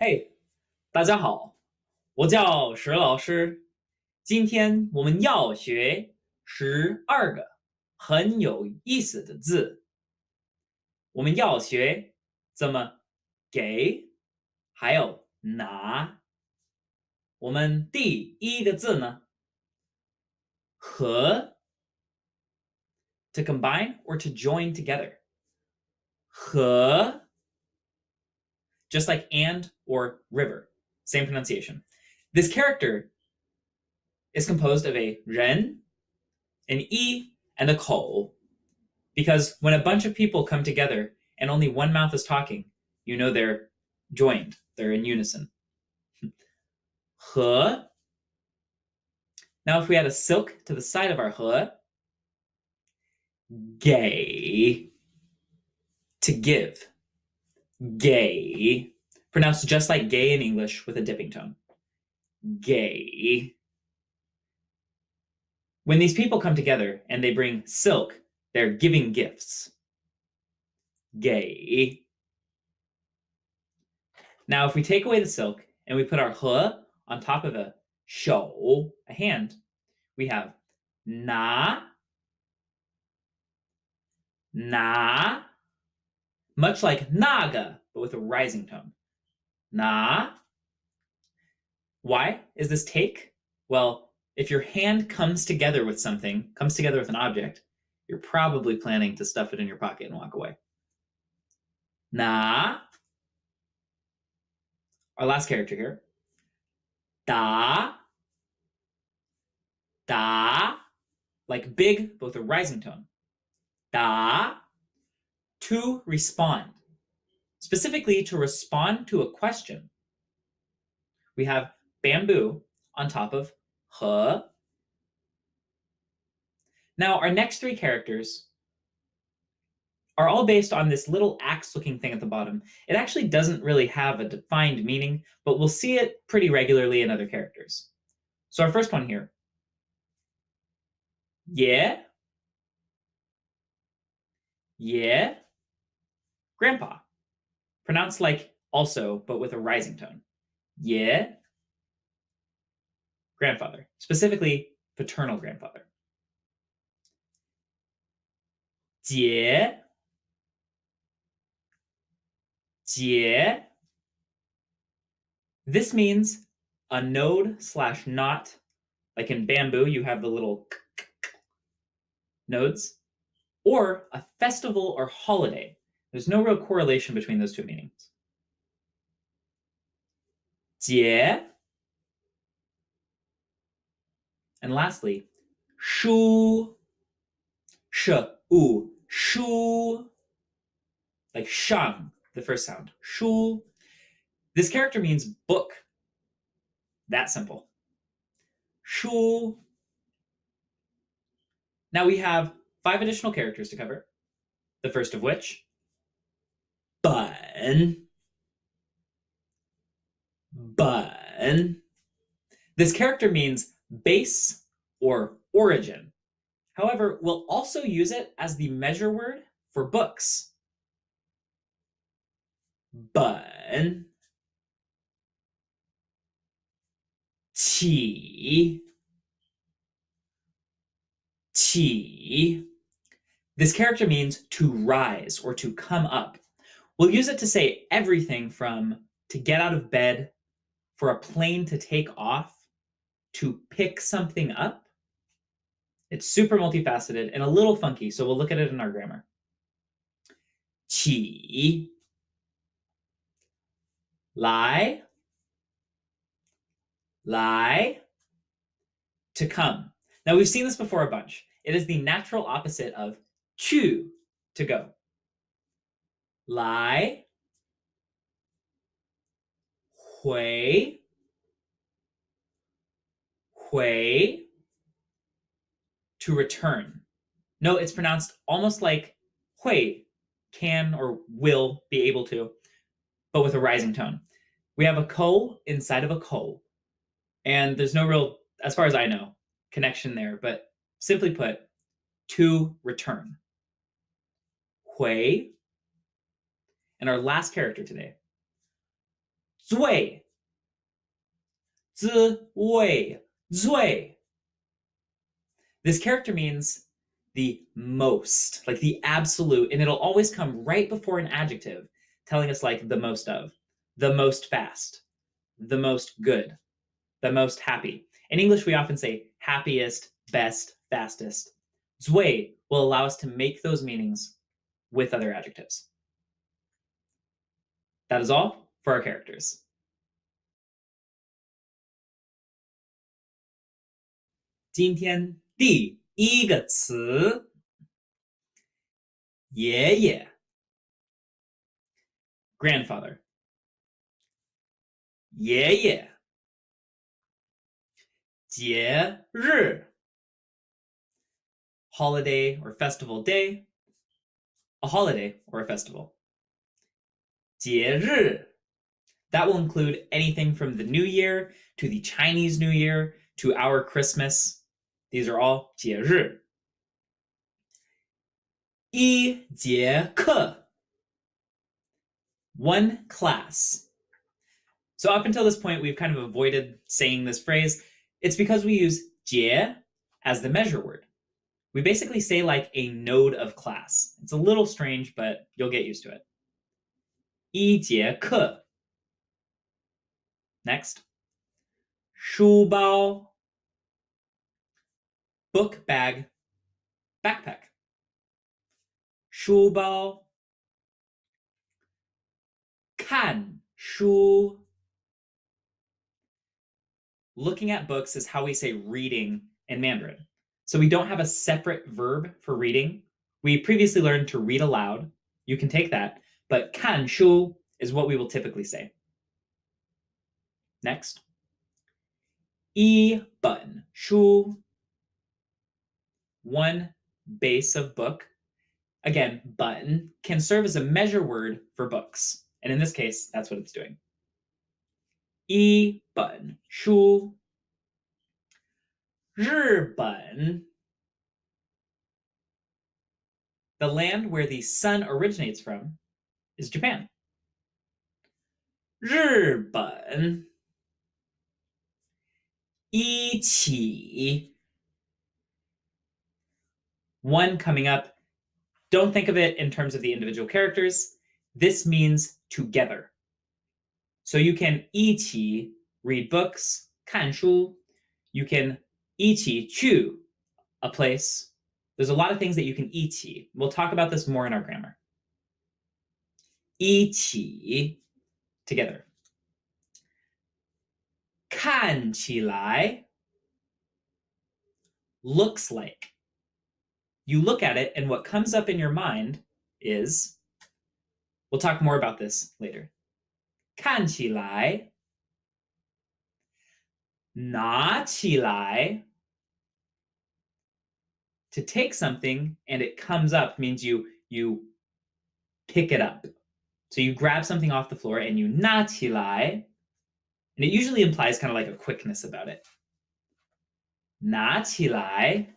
嘿，大家好，我叫石老师。今天我们要学12个很有意思的字。我们要学怎么给，还有拿。我们第一个字呢，和 to combine or to join together. 和 just like and or river, same pronunciation. This character is composed of a ren, an e, and a ko. Because when a bunch of people come together and only one mouth is talking, you know they're joined, they're in unison. 和. Now, if we add a silk to the side of our 和, 给, to give. 给, pronounced just like gay in English with a dipping tone. 给. When these people come together and they bring silk, they're giving gifts. 给. Now, if we take away the silk and we put our 和 on top of a 手, a hand, we have 拿, much like naga, but with a rising tone. 拿. Why is this take? Well, if your hand comes together with something, comes together with an object, you're probably planning to stuff it in your pocket and walk away. 拿. Our last character here. 打. Da, like big, but with a rising tone. Da, to respond. Specifically, to respond to a question. We have bamboo on top of 和. Now, our next three characters are all based on this little axe-looking thing at the bottom. It actually doesn't really have a defined meaning, but we'll see it pretty regularly in other characters. So our first one here. Yeah. Yeah. Grandpa. Pronounced like also, but with a rising tone. Yeah. Grandfather. Specifically, paternal grandfather. 姐. 姐. This means a node slash knot. Like in bamboo, you have the little nodes. Or a festival or holiday. There's no real correlation between those two meanings. 姐. And lastly, 书. Shu. Like shang, the first sound. Shu. This character means book. That simple. Shu. Now we have 5 additional characters to cover. The first of which, 本. This character means base or origin. However, we'll also use it as the measure word for books. 本. 起. This character means to rise or to come up. We'll use it to say everything from to get out of bed, for a plane to take off, to pick something up. It's super multifaceted and a little funky, so we'll look at it in our grammar. 起. 来. To come. Now, we've seen this before a bunch. It is the natural opposite of 去, to go. 来. 回. To return. No, it's pronounced almost like 会, can or will be able to, but with a rising tone. We have a ko inside of a ko, and there's no real, as far as I know, connection there, but simply put, to return. 回. And our last character today, 最，最。This character means the most, like the absolute, and it'll always come right before an adjective, telling us like the most of, the most fast, the most good, the most happy. In English, we often say happiest, best, fastest. Zui will allow us to make those meanings with other adjectives. That is all for our characters. 今天第一个词，爷爷 grandfather 爷爷节日 holiday or festival day, a holiday or a festival. 节日 that will include anything from the New Year to the Chinese New Year to our Christmas. These are all 节日。一节课 one class. So up until this point, we've kind of avoided saying this phrase. It's because we use 节 as the measure word. We basically say like a node of class. It's a little strange, but you'll get used to it. 一节课 Next. 书包 book bag backpack. 书包看书 Looking at books is how we say reading in Mandarin. So we don't have a separate verb for reading. We previously learned to read aloud. You can take that, but 看书 is what we will typically say. Next. 一本书 one base of book. Again, button can serve as a measure word for books. And in this case, that's what it's doing. 一本书日本 The land where the sun originates from is Japan. 日本一起 one coming up. Don't think of it in terms of the individual characters. This means together. So you can 一起 read books, 看书. You can 一起去 a place. There's a lot of things that you can 一起. We'll talk about this more in our grammar. 一起 together. 看起来 looks like. You look at it, and what comes up in your mind is, we'll talk more about this later. 看起来拿起来 to take something and it comes up means you pick it up. So you grab something off the floor and you 拿起来, and it usually implies kind of like a quickness about it. 拿起来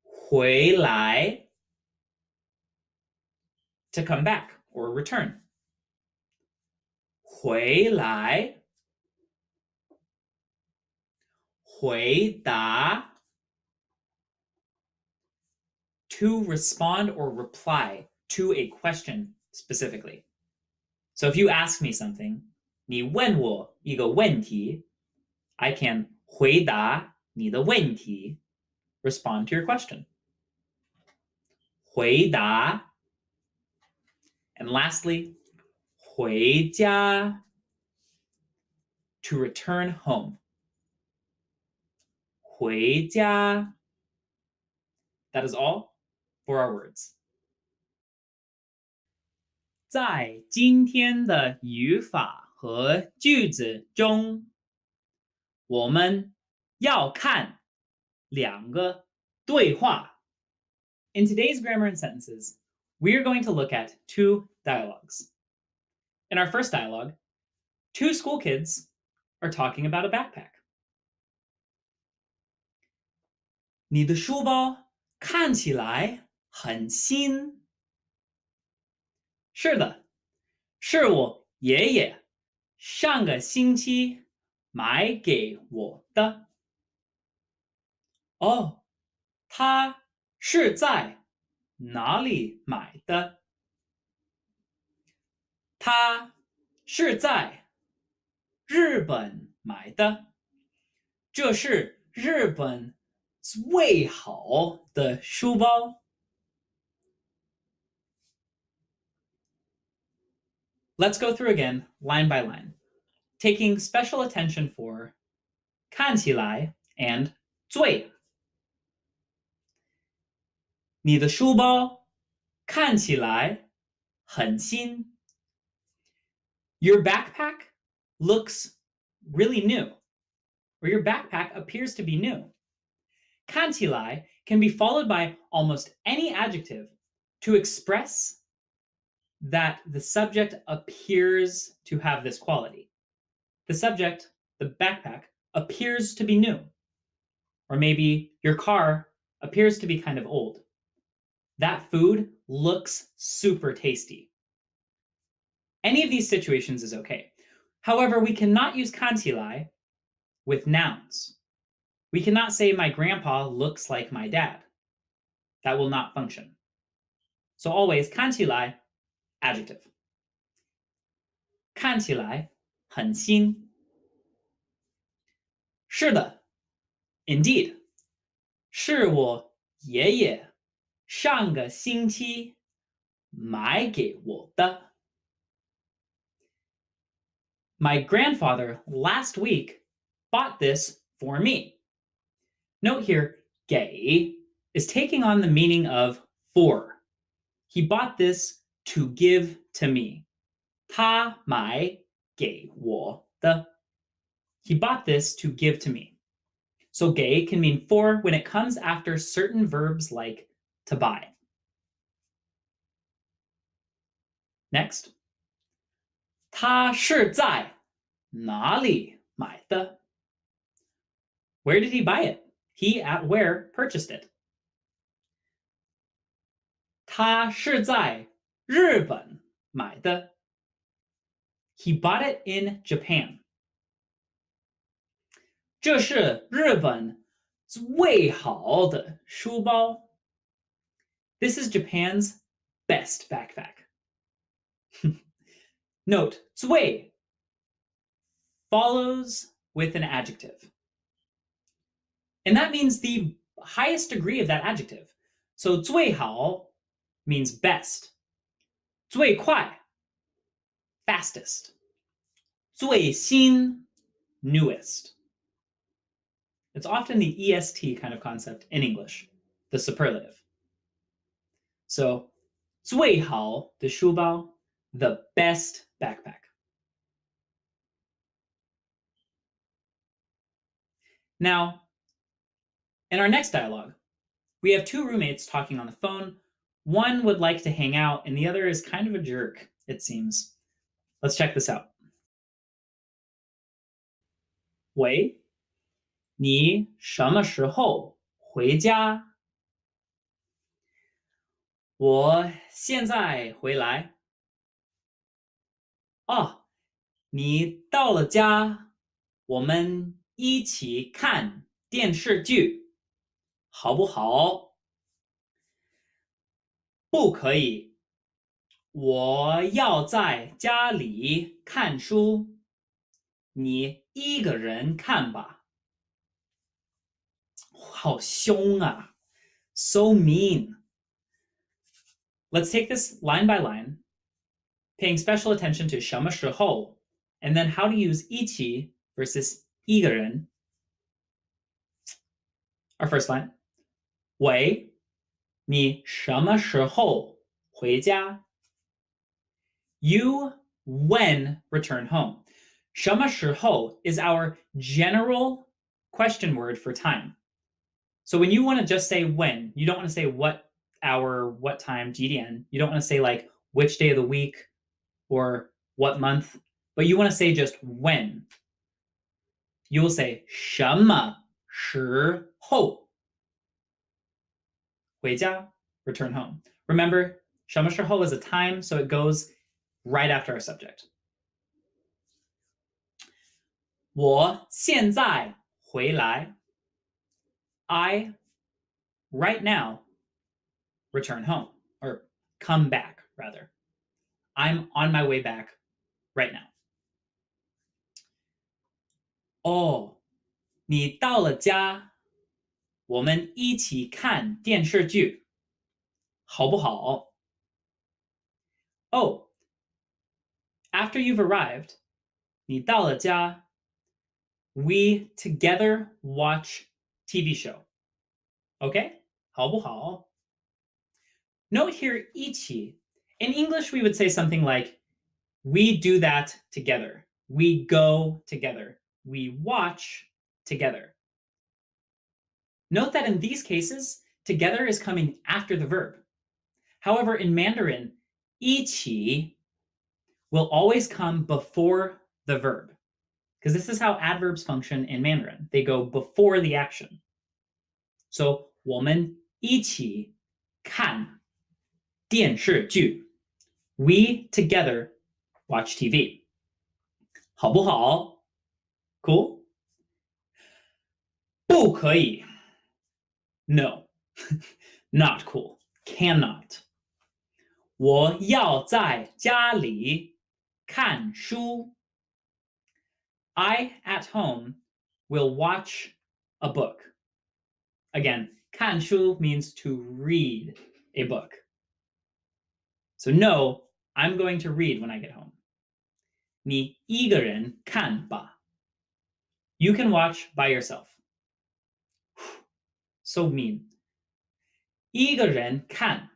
回来 to come back or return. 回来回答 to respond or reply to a question specifically. So if you ask me something, 你问我一个问题, I can 回答你的问题, respond to your question. 回答 And lastly, 回家 to return home. 回家 That is all for our words. 在今天的语法和句子中，我们要看两个对话。In today's grammar and sentences, we are going to look at two dialogues. In our first dialogue, two school kids are talking about a backpack. 你的书包看起来很新。是的，是我爷爷上个星期买给我的。哦，他是在哪里买的？他是在日本买的。这是日本最好的书包。Let's go through again, line by line, taking special attention for 看起来 and 最。你的书包看起来很新。Your backpack looks really new, or your backpack appears to be new. 看起来 can be followed by almost any adjective to express that the subject appears to have this quality. The subject, the backpack, appears to be new. Or maybe your car appears to be kind of old. That food looks super tasty. Any of these situations is okay. However, we cannot use 看起来 with nouns. We cannot say my grandpa looks like my dad. That will not function. So always 看起来 adjective. 看起来很新。是的 indeed. 是我爷爷上个星期买给我的。My grandfather last week bought this for me. Note here, 给 is taking on the meaning of for. He bought this to give to me. 他买给我的。He bought this to give to me. So 给 can mean for when it comes after certain verbs like to buy. Next, 他是在哪里买的? Where did he buy it? He at where purchased it. 他是在日本买的. He bought it in Japan. 这是日本最好的书包. This is Japan's best backpack. Note, 最 follows with an adjective. And that means the highest degree of that adjective. So 最好 means best. 最快 fastest. 最新 newest. It's often the EST kind of concept in English, the superlative. So 最好的书包, the best backpack. Now, in our next dialogue, we have two roommates talking on the phone. One would like to hang out, and the other is kind of a jerk, it seems. Let's check this out. 喂，你什么时候回家？我现在回来。哦，你到了家，我们一起看电视剧，好不好？不可以，我要在家里看书，你一个人看吧。好凶啊 ，so mean. Let's take this line by line, paying special attention to 什么时候, and then how to use 一起 versus 一个人. Our first line, 喂，你什么时候回家? You when return home. 什么时候 is our general question word for time. So when you want to just say when, you don't want to say what hour, what time, 几点. You don't want to say like which day of the week or what month, but you want to say just when. You will say 什么时候回家, return home. Remember, 什么时候 is a time, so it goes right after our subject. 我现在回来 I right now return home or come back rather. I'm on my way back right now. 哦，你到了家，我们一起看电视剧，好不好？ Oh, after you've arrived, 你到了家, we together watch TV show. Okay? 好不好? Note here 一起. In English, we would say something like, we do that together. We go together. We watch together. Note that in these cases, together is coming after the verb. However, in Mandarin, 一起 will always come before the verb, because this is how adverbs function in Mandarin. They go before the action. So 我们一起看电视剧. We together watch TV. 好不好? Cool? 不可以. No. Not cool. Cannot. 我要在家里看书. I at home will watch a book. Again, 看书 means to read a book. So no, I'm going to read when I get home. 你一个人看吧. You can watch by yourself. So mean. 一个人看.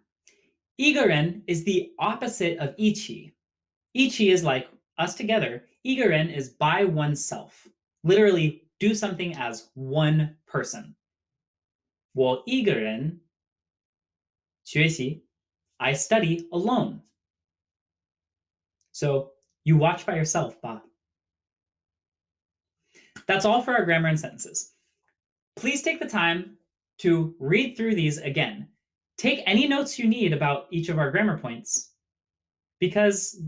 一个人 is the opposite of 一起. 一起 is like us together. 一个人 is by oneself. Literally, do something as one person. 我一个人学习. I study alone. So you watch by yourself, ba. That's all for our grammar and sentences. Please take the time to read through these again. Take any notes you need about each of our grammar points because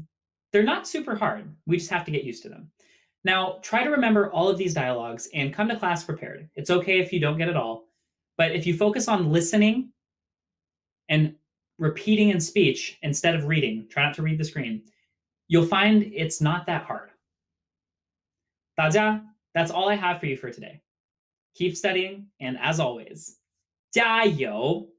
they're not super hard. We just have to get used to them. Now, try to remember all of these dialogues and come to class prepared. It's okay if you don't get it all, but if you focus on listening and repeating in speech instead of reading, try not to read the screen, you'll find it's not that hard. 大家, that's all I have for you for today. Keep studying, and as always, 加油!